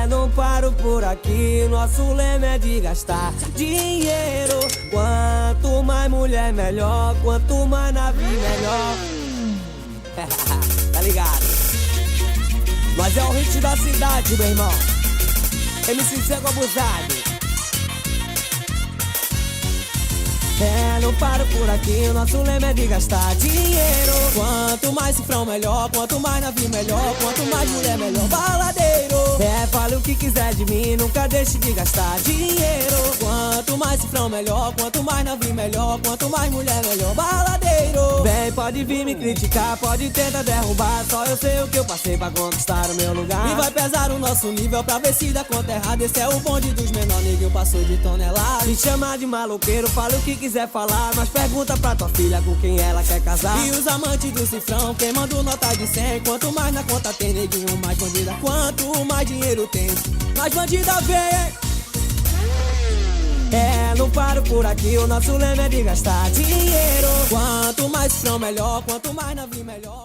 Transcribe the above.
Não paro por aqui, nosso lema é de gastar dinheiro. Quanto mais mulher, melhor. Quanto mais navio, melhor. Tá ligado? Nós é o hit da cidade, meu irmão. MC Cego abusado. Não paro por aqui, nosso lema é de gastar dinheiro. Quanto mais cifrão, melhor. Quanto mais navio, melhor. Quanto mais mulher, melhor. Baladeiro. Fale o que quiser de mim, nunca deixe de gastar dinheiro. Quanto mais cifrão, melhor. Quanto mais navio, melhor. Quanto mais mulher, melhor. Baladeiro. Vem, pode vir me criticar, pode tentar derrubar. Só eu sei o que eu passei pra conquistar o meu lugar. E vai pesar o nosso nível pra ver se dá conta errada. Esse é o bonde dos menores, ninguém passou de tonelada. Me chamar de maloqueiro, fale o que quiser falar, mas pergunta pra tua filha com quem ela quer casar. E os amantes do cifrão, quem mandou nota de 100. Quanto mais na conta tem neguinho, mais bandida. Quanto mais dinheiro tem, mais bandida vem. Não paro por aqui, o nosso lema é de gastar dinheiro. Quanto mais cifrão, melhor. Quanto mais navio, melhor.